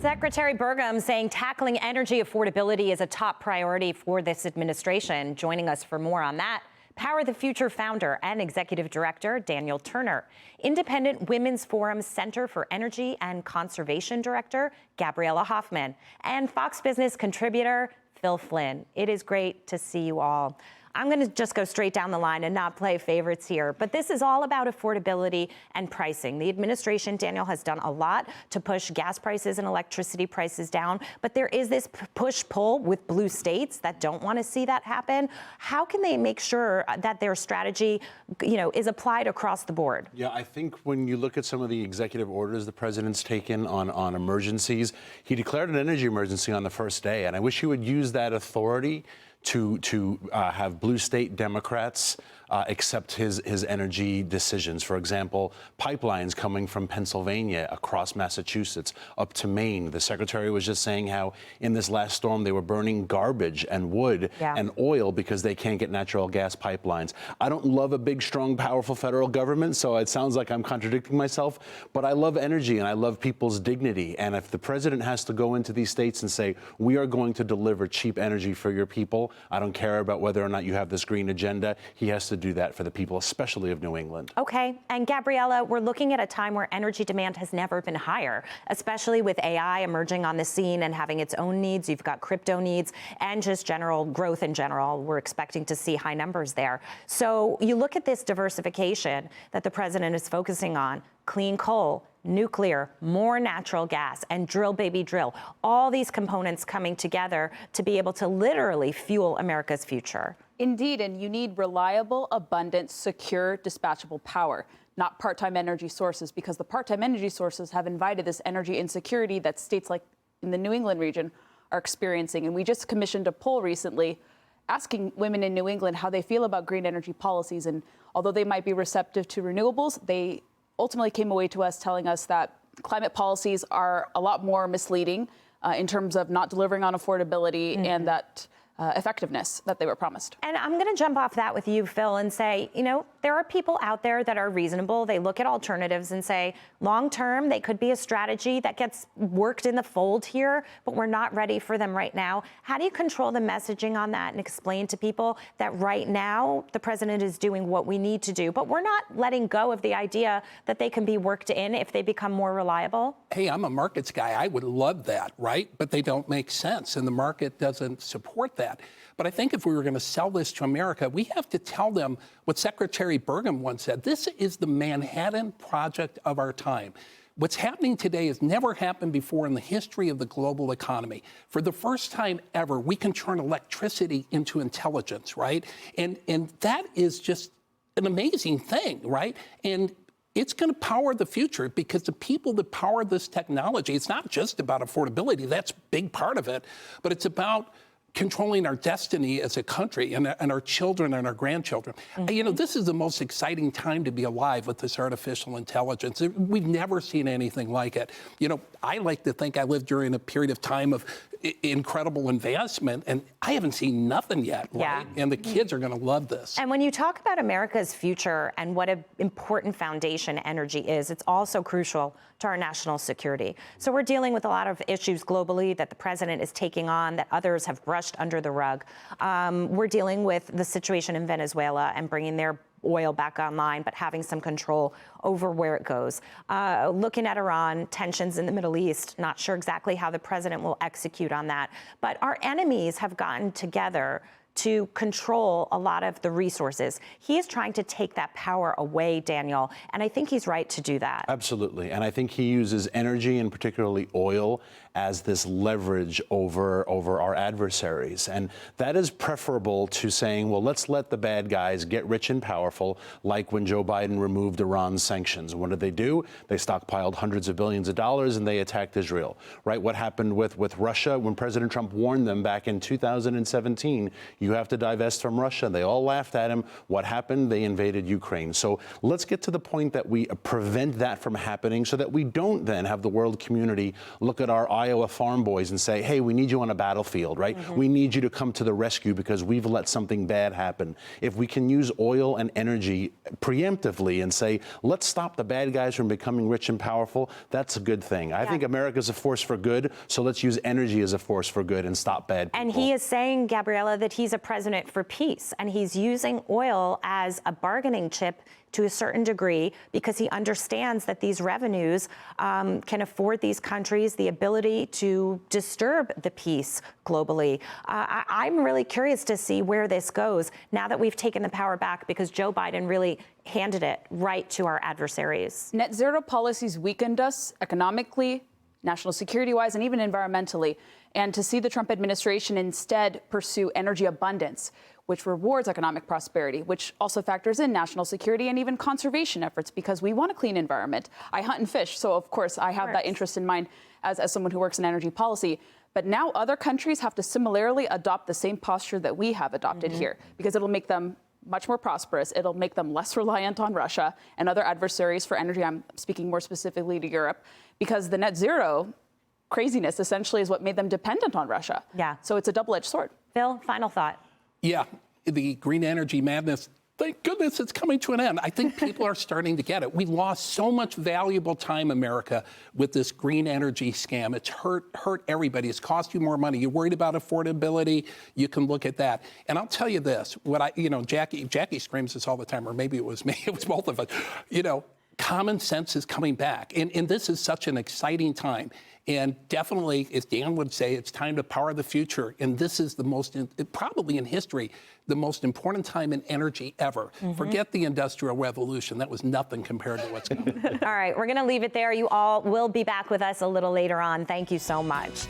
Secretary Burgum saying tackling energy affordability is a top priority for this administration. Joining us for more on that, Power the Future founder and executive director Daniel Turner, Independent Women's Forum Center for Energy and Conservation director Gabriella Hoffman, and Fox Business contributor Phil Flynn. It is great to see you all. I'm going to just go straight down the line and not play favorites here, but this is all about affordability and pricing. The administration, Daniel, has done a lot to push gas prices and electricity prices down, but there is this push-pull with blue states that don't want to see that happen. How can they make sure that their strategy, is applied across the board? Yeah, I think when you look at some of the executive orders the president's taken on emergencies, he declared an energy emergency on the first day, and I wish he would use that authority to have blue state Democrats accept his energy decisions. For example, pipelines coming from Pennsylvania across Massachusetts up to Maine. The secretary was just saying how in this last storm they were burning garbage and wood and oil because they can't get natural gas pipelines. I don't love a big, strong, powerful federal government, so it sounds like I'm contradicting myself, but I love energy and I love people's dignity. And if the president has to go into these states and say, we are going to deliver cheap energy for your people, I don't care about whether or not you have this green agenda, he has to do that for the people, especially of New England. Okay, and Gabriella, we're looking at a time where energy demand has never been higher, especially with AI emerging on the scene and having its own needs. You've got crypto needs and just general growth in general. We're expecting to see high numbers there. So you look at this diversification that the president is focusing on: clean coal, nuclear, more natural gas, and drill, baby, drill. All these components coming together to be able to literally fuel America's future. Indeed, and you need reliable, abundant, secure, dispatchable power, not part-time energy sources, because the part-time energy sources have invited this energy insecurity that states like in the New England region are experiencing. And we just commissioned a poll recently asking women in New England how they feel about green energy policies. And although they might be receptive to renewables, they ultimately came away to us telling us that climate policies are a lot more misleading in terms of not delivering on affordability and that effectiveness that they were promised. And I'm going to jump off that with you, Phil, and say, there are people out there that are reasonable. They look at alternatives and say, long term, they could be a strategy that gets worked in the fold here, but we're not ready for them right now. How do you control the messaging on that and explain to people that right now the president is doing what we need to do, but we're not letting go of the idea that they can be worked in if they become more reliable? Hey, I'm a markets guy. I would love that, right? But they don't make sense, and the market doesn't support that. But I think if we were going to sell this to America, we have to tell them what Secretary Burgum once said. This is the Manhattan Project of our time. What's happening today has never happened before in the history of the global economy. For the first time ever, we can turn electricity into intelligence, right? And that is just an amazing thing, right? And it's going to power the future, because the people that power this technology, it's not just about affordability. That's a big part of it, but it's about controlling our destiny as a country and our children and our grandchildren. This is the most exciting time to be alive with this artificial intelligence. We've never seen anything like it. I like to think I lived during a period of time of incredible advancement, and I haven't seen nothing yet, right? And the kids are going to love this. And when you talk about America's future and what an important foundation energy is, it's also crucial to our national security. So we're dealing with a lot of issues globally that the president is taking on that others have brushed under the rug. We're dealing with the situation in Venezuela and bringing their oil back online, but having some control over where it goes. Looking at Iran, tensions in the Middle East, not sure exactly how the president will execute on that. But our enemies have gotten together to control a lot of the resources. He is trying to take that power away, Daniel, and I think he's right to do that. Absolutely, and I think he uses energy, and particularly oil, as this leverage over our adversaries. And that is preferable to saying, well, let's let the bad guys get rich and powerful, like when Joe Biden removed Iran's sanctions. What did they do? They stockpiled hundreds of billions of dollars and they attacked Israel, right? What happened with Russia when President Trump warned them back in 2017, You have to divest from Russia. They all laughed at him. What happened? They invaded Ukraine. So let's get to the point that we prevent that from happening so that we don't then have the world community look at our Iowa farm boys and say, hey, we need you on a battlefield, right? We need you to come to the rescue because we've let something bad happen. If we can use oil and energy preemptively and say, let's stop the bad guys from becoming rich and powerful, that's a good thing. I think America's a force for good, so let's use energy as a force for good and stop bad people. And he is saying, Gabriella, that he's a president for peace, and he's using oil as a bargaining chip to a certain degree because he understands that these revenues can afford these countries the ability to disturb the peace globally. I'm really curious to see where this goes now that we've taken the power back because Joe Biden really handed it right to our adversaries. Net zero policies weakened us economically, national security-wise, and even environmentally. And to see the Trump administration instead pursue energy abundance, which rewards economic prosperity, which also factors in national security and even conservation efforts, because we want a clean environment. I hunt and fish, so of course I have that interest in mind as someone who works in energy policy. But now other countries have to similarly adopt the same posture that we have adopted here, because it'll make them much more prosperous. It'll make them less reliant on Russia and other adversaries for energy. I'm speaking more specifically to Europe, because the net zero craziness essentially is what made them dependent on Russia. Yeah. So it's a double-edged sword. Phil, final thought. Yeah, the green energy madness, thank goodness it's coming to an end. I think people are starting to get it. We lost so much valuable time, America, with this green energy scam. It's hurt everybody. It's cost you more money. You're worried about affordability. You can look at that. And I'll tell you this, Jackie screams this all the time, or maybe it was me, it was both of us. Common sense is coming back. And this is such an exciting time. And definitely, as Dan would say, it's time to power the future. And this is the most, probably in history, the most important time in energy ever. Forget the Industrial Revolution. That was nothing compared to what's coming. All right, we're going to leave it there. You all will be back with us a little later on. Thank you so much.